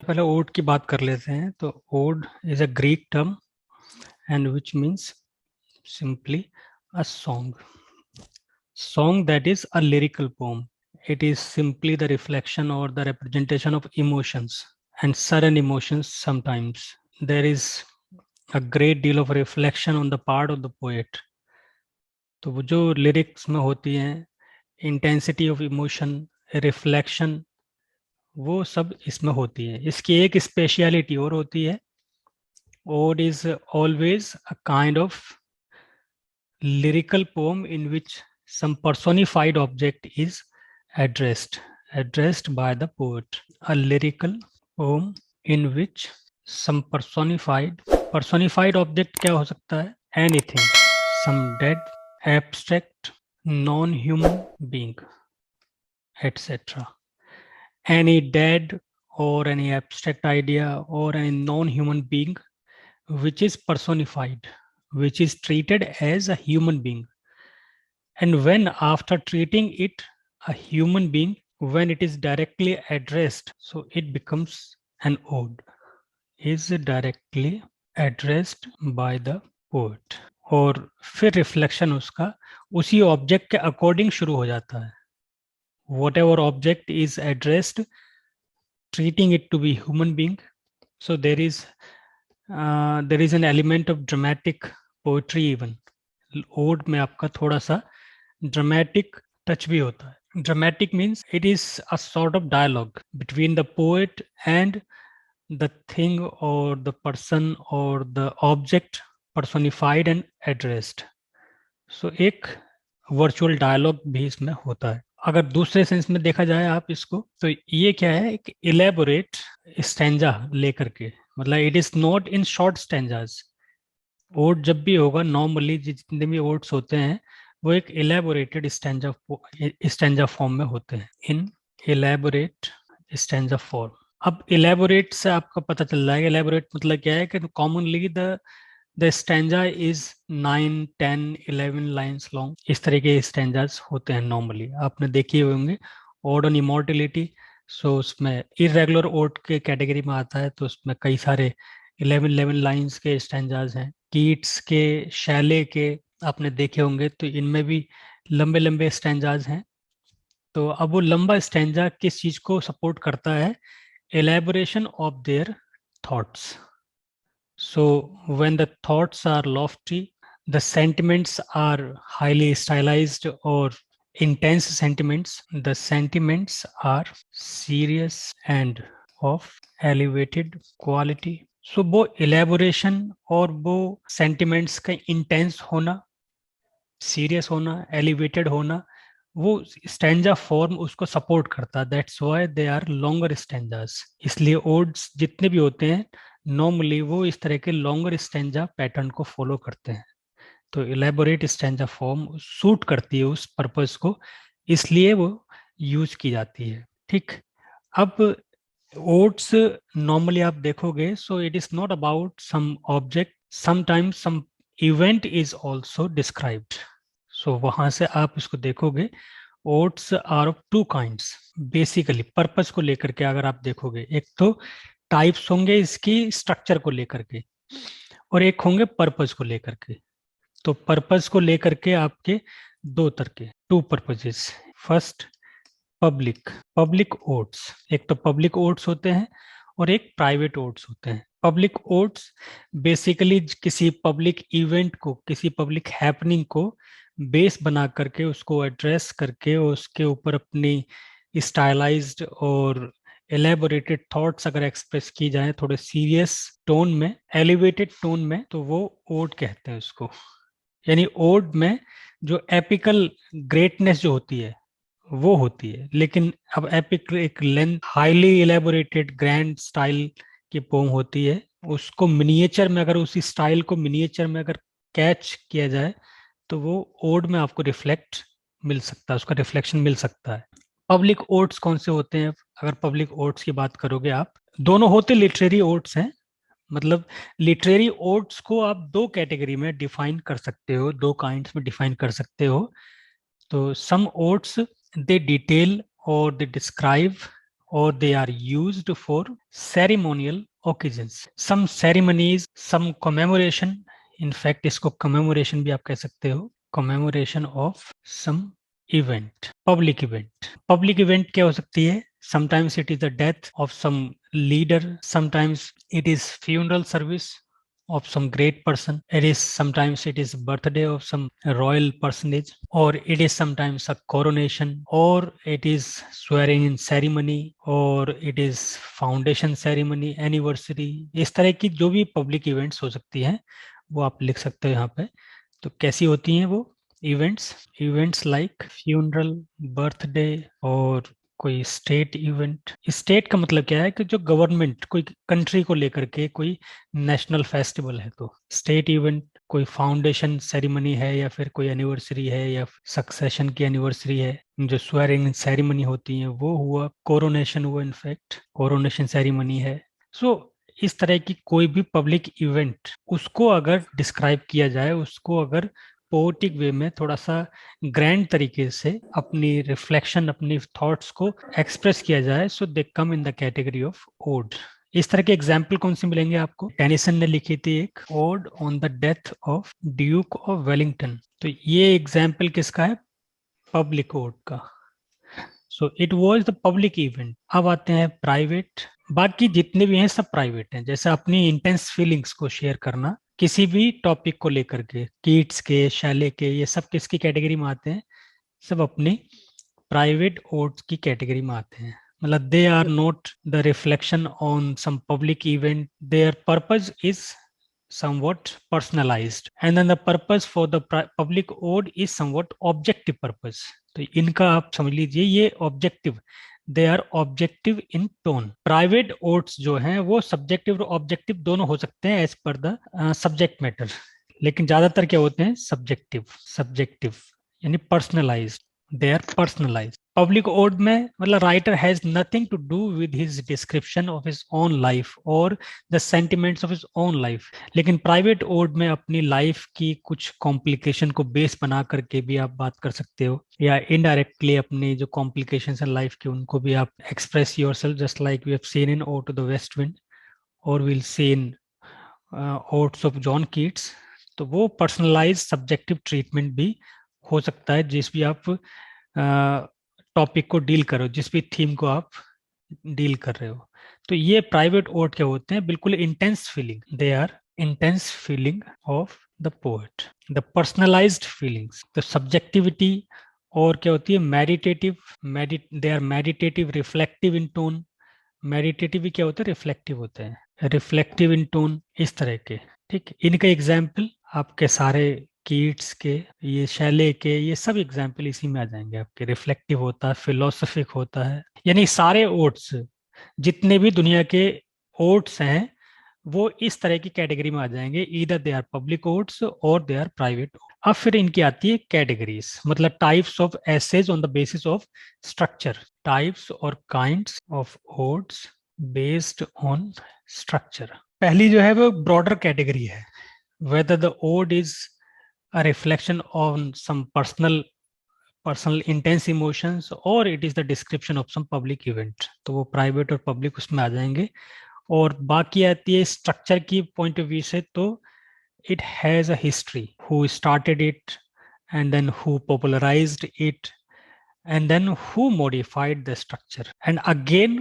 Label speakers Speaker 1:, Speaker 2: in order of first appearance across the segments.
Speaker 1: पहले ओड की बात कर लेते हैं। तो ode is a Greek term and which means simply a song that is a lyrical poem. It is simply the reflection or the representation of emotions and sudden emotions. Sometimes there is a great deal of reflection on the part of the poet. तो वो जो lyrics में होती हैं, intensity of emotion, reflection, वो सब इसमें होती है। इसकी एक स्पेशलिटी और होती है, ode is always a kind of lyrical poem in which some personified object is addressed by the poet. A lyrical poem in which some personified object क्या हो सकता है? Anything, some dead, abstract, non-human being, etc. Any dead or any abstract idea or any non-human being which is personified, which is treated as a human being. And when after treating it a human being, when it is directly addressed, so it becomes an ode, is directly addressed by the poet. और फिर reflection उसका उसी object के according शुरू हो जाता है. What ever object is addressed, treating it to be human being, so there is an element of dramatic poetry even. Ode में आपका थोड़ा सा ड्रामेटिक टच भी होता है. Dramatic means it is a sort of dialogue between the poet and the thing और the person और the object personified and addressed. So एक वर्चुअल डायलॉग भी इसमें होता है. अगर दूसरे सेंस में देखा जाए आप इसको, तो ये क्या है, एक इलेबोरेट स्टैंजा लेकर के, मतलब it is not in short stanzas. Ode जब भी होगा, नॉर्मली जितने भी ओड्स होते हैं वो एक इलेबोरेटेड स्टैंजा फॉर्म में होते हैं, इन इलेबोरेट स्टैंजा फॉर्म. अब इलेबोरेट से आपका पता चल रहा है, इलेबोरेट मतलब क्या है कि commonly the stanza is 9, 10, 11 lines long. इस तरह के स्टैंजाज होते हैं नॉर्मली, आपने देखे हुए होंगे. ओड ऑन इमॉर्टिलिटी, सो उसमें इरेगुलर ओड के कैटेगरी में आता है, तो उसमें कई सारे 11 लाइंस के स्टैंजाज हैं. कीट्स के, शैले के आपने देखे होंगे, तो इनमें भी लंबे लंबे स्टैंजाज हैं. तो अब वो लंबा स्टैंजा किस चीज को सपोर्ट करता है? elaboration of their thoughts. So when the thoughts are lofty, the sentiments are highly stylized or intense sentiments, the sentiments are serious and of elevated quality. So वो elaboration और वो sentiments का intense होना, serious होना, elevated होना, वो stanza form उसको support करता है. That's why they are longer stanzas. इसलिए ओड्स जितने भी होते हैं नॉर्मली वो इस तरह के लॉन्गर स्टैंजा पैटर्न को फॉलो करते हैं. तो इलेबोरेट स्टैंजा फॉर्म सूट करती है उस पर्पस को, इसलिए वो यूज की जाती है. ठीक. अब ओड्स नॉर्मली आप देखोगे, so it is not about some object, sometimes some event is also described. So वहां से आप इसको देखोगे, odes are of two kinds. Basically purpose को लेकर के अगर आप देखोगे, एक तो टाइप्स होंगे इसकी स्ट्रक्चर को लेकर के, और एक होंगे पर्पस को लेकर के. तो पर्पस को लेकर के आपके दो तरह के, two purposes. First, public odes. एक तो पब्लिक ओट्स होते हैं और एक प्राइवेट ओट्स होते हैं. पब्लिक ओट्स बेसिकली किसी पब्लिक इवेंट को, किसी पब्लिक हैपनिंग को बेस बना करके, उसको एड्रेस करके, उसके ऊपर अपनी स्टाइलाइज्ड और एलेबोरेटेड थॉट्स अगर एक्सप्रेस की जाए थोड़े सीरियस टोन में, एलिवेटेड टोन में, तो वो ओड कहते हैं उसको. यानी ओड में जो एपिकल ग्रेटनेस जो होती है वो होती है. लेकिन अब एपिक एक length, highly elaborated grand style की पोम होती है, उसको मिनिएचर में, अगर उसी स्टाइल को मिनिएचर में अगर कैच किया जाए, तो वो ओड में आपको रिफ्लेक्ट मिल सकता है, उसका रिफ्लेक्शन मिल सकता है. पब्लिक ओड्स कौन से होते हैं? अगर पब्लिक ओड्स की बात करोगे आप, दोनों होते लिटरेरी ओड्स हैं. मतलब लिटरेरी ओड्स को आप दो कैटेगरी में डिफाइन कर सकते हो, दो काइंड्स में डिफाइन कर सकते हो. तो सम odds, they detail or they describe or they are used for ceremonial occasions. Some ceremonies, some commemoration, in fact इसको commemoration भी आप कह सकते हो, commemoration of some event, public event क्या हो सकती है? Sometimes it is the death of some leader, sometimes it is funeral service of some great person, it is sometimes it is birthday of some royal personage, or it is sometimes a coronation, or it is swearing in ceremony, or it is foundation ceremony, anniversary. इस तरह की जो भी public events हो सकती हैं वो आप लिख सकते हो यहाँ पे। तो कैसी होती हैं वो इवेंट्स लाइक फ्यूनरल, बर्थडे, और कोई स्टेट इवेंट। स्टेट का मतलब क्या है कि जो गवर्नमेंट कोई कंट्री को लेकर के कोई नेशनल फेस्टिवल है, तो स्टेट इवेंट। कोई फाउंडेशन सेरेमनी है, या फिर कोई एनिवर्सरी है, या सक्सेशन की एनिवर्सरी है, जो स्वेरिंग सेरेमनी होती है वो हुआ, कोरोनेशन हुआ, इनफैक्ट कोरोनेशन सेरेमनी है। सो इस तरह की कोई भी पब्लिक इवेंट, उसको अगर डिस्क्राइब किया जाए, उसको अगर पोएटिक वे में थोड़ा सा ग्रैंड तरीके से अपनी रिफ्लेक्शन, अपनी थॉट्स को एक्सप्रेस किया जाए, so they come in the category of ode. इस तरह के एग्जाम्पल कौन से मिलेंगे आपको? टेनिसन ने लिखी थी एक odd on the death of Duke of Wellington. तो ये एग्जाम्पल किसका है? पब्लिक ओड का। So it was the public event. अब आते हैं प्राइवेट। बाकी जितने भी हैं सब प्राइवेट हैं। जैसे अपनी इंटेंस फीलिंग्स को शेयर करना किसी भी टॉपिक को लेकर के, कीट्स के, शैले के, ये सब किसकी कैटेगरी में आते हैं? सब अपनी प्राइवेट ओड्स की कैटेगरी में आते हैं। मतलब they are not the reflection on some public event, their purpose is somewhat personalized, and then the purpose for the public ode is somewhat objective purpose. तो इनका आप समझ लीजिए ये objective, they are objective in tone. Private odes जो हैं वो subjective और ऑब्जेक्टिव दोनों हो सकते हैं as per the subject matter, लेकिन ज्यादातर क्या होते हैं? सब्जेक्टिव यानी personalised, they are personalised. Public ode में मतलब writer has nothing to do with his description of his own life और the sentiments of his own life, लेकिन प्राइवेट ओड में अपनी लाइफ की कुछ कॉम्प्लिकेशन को बेस बना करके भी आप बात कर सकते हो, या इनडायरेक्टली अपनी जो कॉम्प्लिकेशंस है लाइफ की उनको भी आप express yourself, just like we have seen in ode to the west wind और will see in odes of John Keats. तो वो पर्सनलाइज सब्जेक्टिव ट्रीटमेंट भी हो सकता है जिस भी आप टॉपिक को डील करो, जिस भी थीम को आप डील कर रहे हो। तो ये प्राइवेट ओड क्या होते हैं? बिल्कुल intense feeling, they are intense feeling of the poet, the personalised feelings, the subjectivity. और क्या होती है? Meditative, they are meditative, reflective in tone. Meditative भी क्या होता है? रिफ्लेक्टिव होते हैं, रिफ्लेक्टिव इन टोन, इस तरह के। ठीक, इनका एग्जाम्पल आपके सारे कीट्स के, ये शैले के, ये सब एग्जाम्पल इसी में आ जाएंगे आपके। रिफ्लेक्टिव होता है, फिलोसफिक होता है, यानी सारे ओट्स जितने भी दुनिया के ओट्स हैं वो इस तरह की कैटेगरी में आ जाएंगे, either they are public odes और दे आर प्राइवेट। अब फिर इनकी आती है कैटेगरीज, मतलब types of essays on the basis of structure, types और kinds of odes based on structure. पहली जो है वो ब्रॉडर कैटेगरी है, whether the ode is a reflection on some personal intense emotions or it is the description of some public event। तो वो private और public उसमें आ जाएंगे। और बाकी आती है स्ट्रक्चर की पॉइंट ऑफ व्यू से, तो it has a history, who started it and then who popularized it and then who modified the structure and again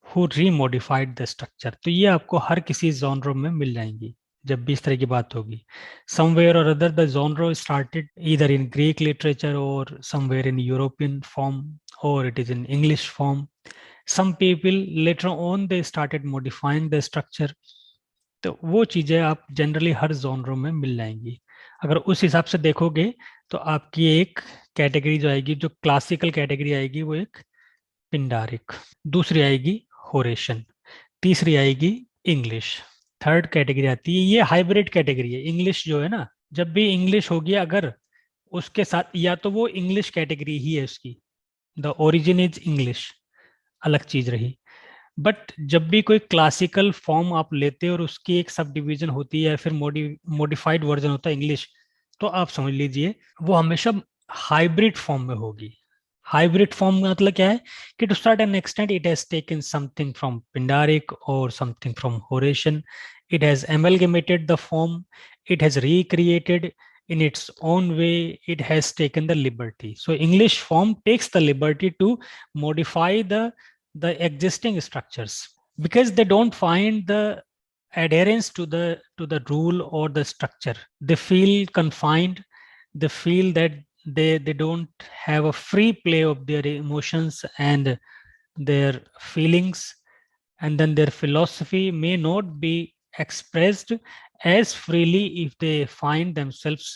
Speaker 1: who remodified the structure। तो ये आपको हर किसी जॉनर में मिल जाएंगी जब भी इस तरह की बात होगी। somewhere or other the genre started either in Greek literature or somewhere in European form or it is in English form। some people later on they started modifying the structure। तो वो चीजें आप जनरली हर जॉनरों में मिल जाएंगी। अगर उस हिसाब से देखोगे तो आपकी एक कैटेगरी जो आएगी, जो क्लासिकल कैटेगरी आएगी, वो एक पिंडारिक, दूसरी आएगी होरेशन, तीसरी आएगी इंग्लिश, थर्ड कैटेगरी आती है ये हाइब्रिड कैटेगरी है। इंग्लिश जो है ना, जब भी इंग्लिश होगी अगर उसके साथ, या तो वो इंग्लिश कैटेगरी ही है उसकी, द ओरिजिन इज इंग्लिश, अलग चीज रही। बट जब भी कोई क्लासिकल फॉर्म आप लेते हो और उसकी एक सब डिवीजन होती है या फिर मॉडिफाइड वर्जन होता है इंग्लिश, तो आप समझ लीजिए वो हमेशा हाइब्रिड फॉर्म में होगी। Hybrid form मतलब क्या है कि to certain extent it has taken something from Pindaric or something from Horatian. It has amalgamated the form. It has recreated in its own way. It has taken the liberty. So English form takes the liberty to modify the existing structures because they don't find the adherence to the rule or the structure. They feel confined. They feel that they don't have a free play of their emotions and their feelings, and then their philosophy may not be expressed as freely if they find themselves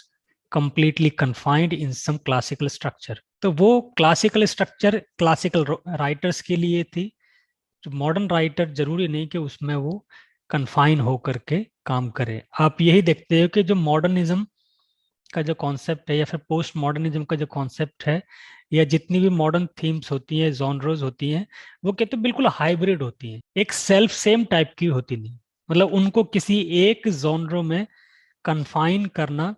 Speaker 1: completely confined in some classical structure. तो वो classical structure classical writers के लिए थी. जो modern writer जरूरी नहीं कि उसमें वो कन्फाइन होकर के काम करे. आप यही देखते हो कि जो मॉडर्निज्म का जो कॉन्सेप्ट है या फिर पोस्ट मॉडर्निज्म का जो कॉन्सेप्ट है या जितनी भी मॉडर्न थीम्स होती हैं, जॉनर्स होती हैं, वो कहते हैं बिल्कुल हाइब्रिड होती हैं, एक सेल्फ सेम टाइप की होती नहीं. मतलब उनको किसी एक जॉनर में कन्फाइन करना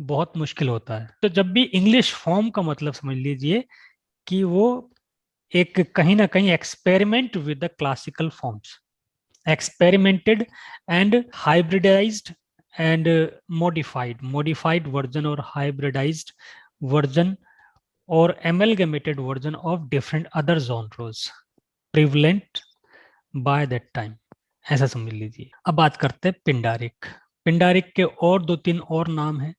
Speaker 1: बहुत मुश्किल होता है. तो जब भी इंग्लिश फॉर्म का मतलब समझ लीजिए कि वो एक कहीं ना कहीं experiment with the classical forms, experimented and hybridized and modified version or hybridized version or amalgamated version of different other genres prevalent by that time. ऐसा समझ लीजिए. अब बात करते हैं पिंडारिक. पिंडारिक के और दो तीन और नाम हैं,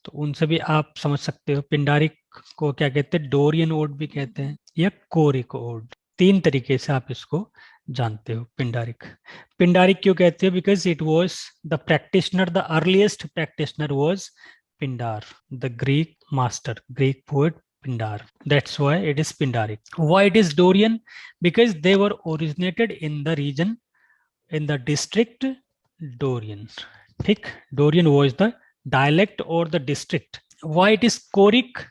Speaker 1: तो उनसे भी आप समझ सकते हो. पिंडारिक को क्या कहते हैं? डोरियन ओड भी कहते हैं या कोरिक ओड. तीन तरीके से आप इसको जानते हो. पिंडारिक पिंडारिक क्यों कहते हो? Because it was the practitioner, the earliest practitioner was Pindar, the Greek master, Greek poet Pindar. That's why it is Pindaric. Why it is Dorian? Because they were originated in the region, in the district Dorian. ठीक, Dorian was the dialect or the district. Why it is choric?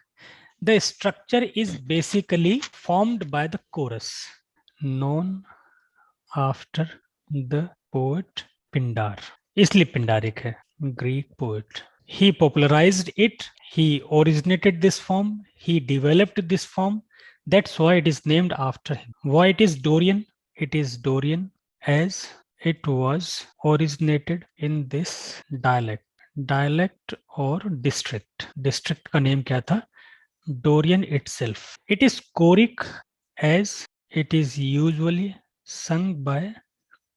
Speaker 1: The structure is basically formed by the chorus, known after the poet Pindar. इसलिए पिंडारिक है. Greek poet. He popularized it. He originated this form. He developed this form. That's why it is named after him. Why it is Dorian? It is Dorian as it was originated in this dialect or district. District का name क्या था? Dorian itself. It is choric as it is usually sung by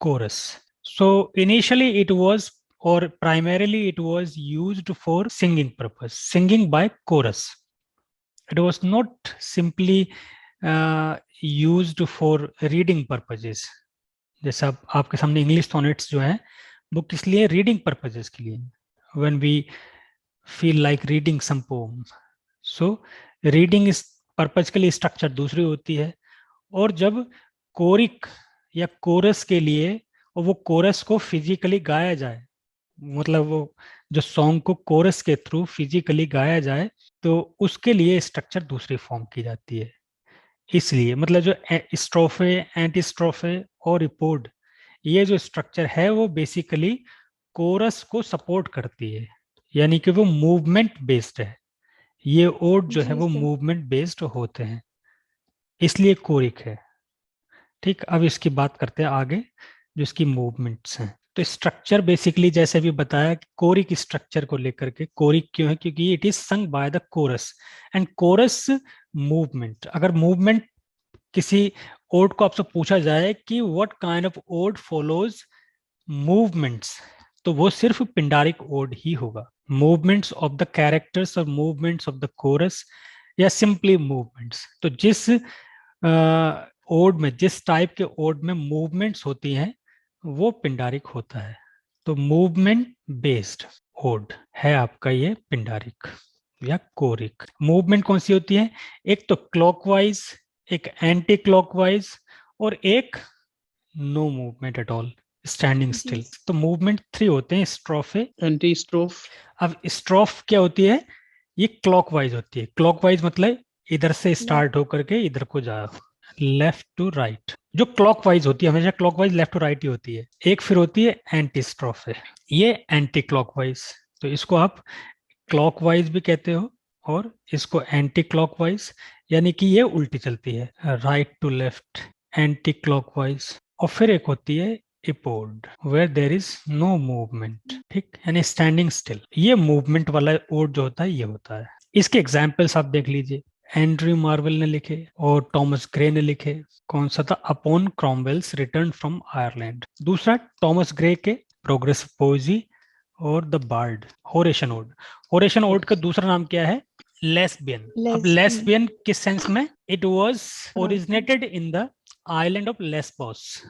Speaker 1: chorus. So initially it was, or primarily it was used for singing purpose, singing by chorus. It was not simply used for reading purposes. जैसे आपके सामने English sonnets जो हैं वो किस लिए? Reading purposes के लिए. When we feel like reading some poem, so reading इस पर्पज के लिए स्ट्रक्चर दूसरी होती है. और जब कोरिक या कोरस के लिए, और वो कोरस को फिजिकली गाया जाए, मतलब वो जो सॉन्ग को कोरस के थ्रू फिजिकली गाया जाए, तो उसके लिए स्ट्रक्चर दूसरी फॉर्म की जाती है. इसलिए मतलब जो स्ट्रोफे, एंटी स्ट्रोफे और रिपोर्ट, ये जो स्ट्रक्चर है वो बेसिकली कोरस को सपोर्ट करती है, यानी कि वो मूवमेंट बेस्ड है. ये ओड जो है वो मूवमेंट बेस्ड होते हैं, इसलिए कोरिक है. ठीक, अब इसकी बात करते हैं आगे, जो इसकी मूवमेंट्स हैं. तो स्ट्रक्चर बेसिकली जैसे भी बताया, कोरिक स्ट्रक्चर को लेकर के. कोरिक क्यों है? क्योंकि it is sung by the chorus, and chorus movement. अगर मूवमेंट किसी ओड को आपसे पूछा जाए कि what kind of ode follows movements, तो वो सिर्फ पिंडारिक ओड ही होगा. मूवमेंट्स ऑफ द कैरेक्टर्स और मूवमेंट्स ऑफ द कोरस, या सिंपली मूवमेंट्स. तो जिस ओड में, जिस टाइप के ओड में मूवमेंट्स होती हैं, वो पिंडारिक होता है. तो मूवमेंट बेस्ड ओड है आपका ये पिंडारिक या कोरिक. मूवमेंट कौन सी होती है? एक तो क्लॉकवाइज, एक एंटी क्लॉकवाइज, और एक no movement at all, standing still. तो मूवमेंट 3 होते हैं. Strophe, anti strophe. अब स्ट्रोफ क्या होती है? ये क्लॉकवाइज होती है. क्लॉकवाइज मतलब इधर से स्टार्ट होकर के इधर को जाओ, लेफ्ट टू राइट. जो क्लॉकवाइज होती है हमेशा क्लॉकवाइज लेफ्ट टू राइट ही होती है. एक फिर होती है एंटी स्ट्रोफे, ये एंटी क्लॉकवाइज. तो इसको आप क्लॉकवाइज भी कहते हो और इसको एंटी क्लॉकवाइज, यानी कि ये उल्टी चलती है, right to left, anti clockwise. और फिर एक होती है epode, where there is no movement, ठीक, यानी स्टैंडिंग स्टिल। ये मूवमेंट वाला ओड जो होता है ये होता है। इसके एग्जाम्पल्स आप देख लीजिए, एंड्रयू मार्वेल ने लिखे और टॉमस ग्रे ने लिखे। कौन सा था? Upon Cromwell's return from Ireland. दूसरा टॉमस ग्रे के प्रोग्रेसिव पोएजी और the bard, Horatian ode. Horatian ode का दूसरा नाम क्या है? लेस्बियन। अब लेस्बियन किस सेंस में? It was originated in the island of Lesbos,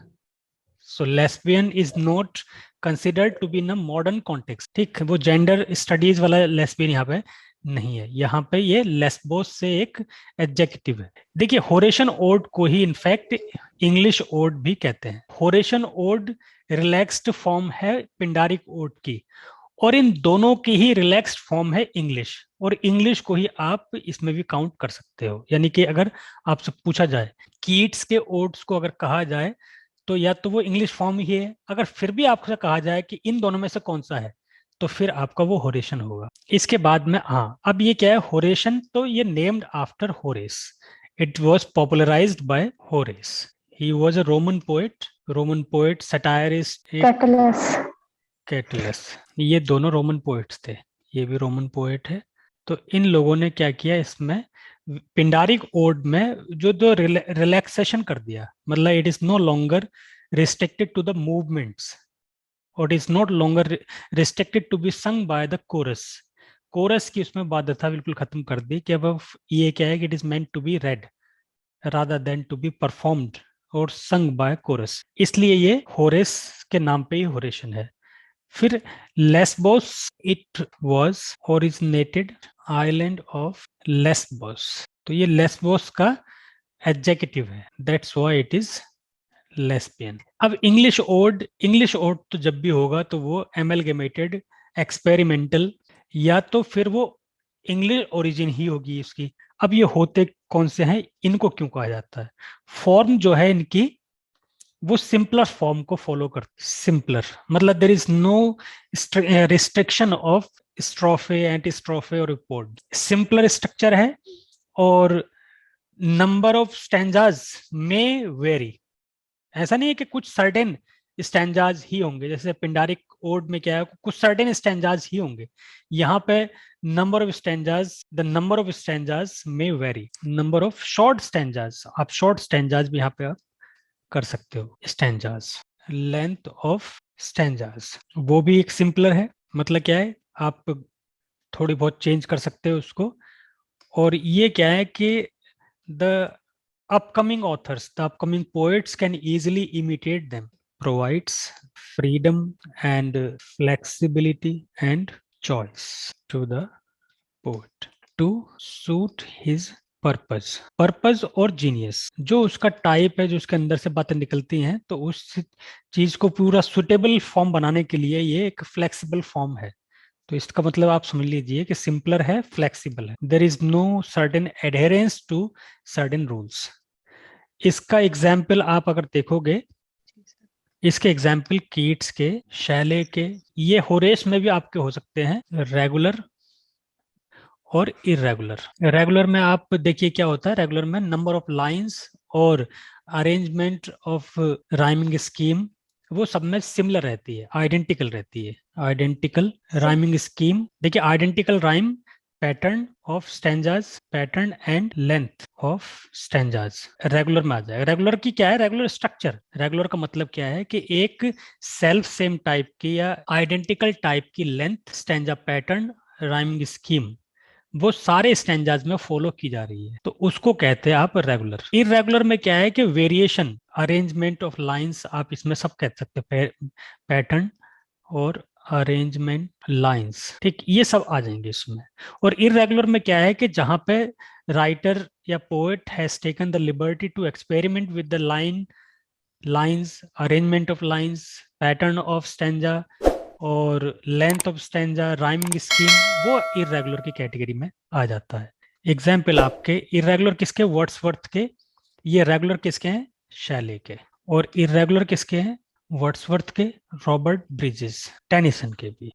Speaker 1: so lesbian is not considered to be in a modern context, ठीक, वो जेंडर स्टडीज वाला लेस्बियन यहाँ पे नहीं है, यहाँ पे ये लेस्बोस से एक एडजेक्टिव है। देखिए होरेशन ओड को ही इनफैक्ट इंग्लिश ओड भी कहते हैं। होरेशन ओड रिलैक्स्ड फॉर्म है पिंडारिक ओड की, और इन दोनों की ही रिलैक्स्ड फॉर्म है इंग्लिश, और इंग्लिश को ही आप इसमें भी काउंट कर सकते हो। यानी कि अगर आपसे पूछा जाए कीट्स के ओड्स को अगर कहा जाए तो या तो वो इंग्लिश फॉर्म ही है, अगर फिर भी आपसे कहा जाए कि इन दोनों में से कौन सा है तो फिर आपका वो होरेशन होगा। इसके बाद में हाँ, अब ये क्या है होरेशन, तो ये named after Horace, it was popularised by Horace, he was a Roman poet satirist, Catullus. ये दोनों रोमन पोएट्स थे, ये भी रोमन पोएट है। तो इन लोगों ने क्या किया इसमें पिंडारिक ओड में जो दो रिलैक्सेशन कर दिया, मतलब it is no longer restricted to the movements और it is not longer restricted to be sung by the chorus. Chorus की उसमें बाध्यता बिल्कुल खत्म कर दी कि अब ये क्या है कि it is meant to be read rather than to be performed और संग बाय कोरस, इसलिए ये होरेस के नाम पे ही होरेशन है। फिर Lesbos, it was originated island of Lesbos, तो ये लेस्बोस का एडजेक्टिव है, that's why it is lesbian. अब इंग्लिश ओड तो जब भी होगा तो वो एमलगेमेटेड, एक्सपेरिमेंटल, या तो फिर वो इंग्लिश ओरिजिन ही होगी इसकी। अब ये होते कौन से हैं, इनको क्यों कहा जाता है? फॉर्म जो है इनकी वो सिंपलर फॉर्म को फॉलो करती, सिंपलर मतलब there is no restriction of strophe, antistrophe और रिपोर्ट, सिंपलर स्ट्रक्चर है और नंबर ऑफ स्टैंजाज में वेरी, ऐसा नहीं है कि कुछ सर्टेन स्टैंजाज ही होंगे, जैसे पिंडारिक ओड में क्या है कुछ सर्टेन स्टैंजाज ही होंगे, यहाँ पे number of stanzas, the number of stanzas में vary, number of short stanzas, आप शॉर्ट स्टैंजाज भी यहाँ पे आप कर सकते हो, स्टैंजाज, लेंथ ऑफ स्टैंजाज वो भी एक सिंपलर है, मतलब क्या है आप थोड़ी बहुत चेंज कर सकते हो उसको। और ये क्या है कि the upcoming authors, the upcoming poets can easily imitate them, provides freedom and flexibility and choice to the poet to suit his purpose और जीनियस, जो उसका टाइप है, जो उसके अंदर से बातें निकलती हैं, तो उस चीज को पूरा सुटेबल फॉर्म बनाने के लिए ये एक फ्लेक्सिबल फॉर्म है। तो इसका मतलब आप समझ लीजिए कि सिंपलर है, फ्लेक्सिबल है, there is no certain adherence to certain rules. इसका एग्जाम्पल आप अगर देखोगे, इसके एग्जाम्पल कीट्स के, शैले के, ये होरेस में भी आपके हो सकते हैं, रेगुलर और इरेगुलर। रेगुलर में आप देखिए क्या होता है, रेगुलर में नंबर ऑफ लाइंस और अरेंजमेंट ऑफ राइमिंग स्कीम वो सब में सिमिलर रहती है, आइडेंटिकल रहती है, आइडेंटिकल राइमिंग स्कीम। देखिए identical rhyme, pattern of stanzas, pattern and length of stanzas regular में आ जाएगा। रेगुलर की क्या है, रेगुलर स्ट्रक्चर, रेगुलर का मतलब क्या है कि एक सेल्फ सेम टाइप की या आइडेंटिकल टाइप की length, stanza pattern, rhyming scheme वो सारे स्टैंजाज में फॉलो की जा रही है, तो उसको कहते हैं आप रेगुलर। इरेगुलर में क्या है कि वेरिएशन, अरेंजमेंट ऑफ लाइंस, आप इसमें सब कह सकते हैं, पैटर्न और अरेंजमेंट लाइंस, ठीक, ये सब आ जाएंगे इसमें। और इरेगुलर में क्या है कि जहां पे राइटर या poet has taken the liberty to experiment with the lines, arrangement of lines, pattern of stanza और length of stanza, rhyming scheme, वो इरेगुलर की कैटेगरी में आ जाता है। एग्जाम्पल आपके इरेगुलर किसके, वर्ड्सवर्थ के, ये रेगुलर किसके हैं, शैले के, और इरेगुलर किसके हैं, वर्ड्सवर्थ के, रॉबर्ट ब्रिजेस, टेनिसन के भी।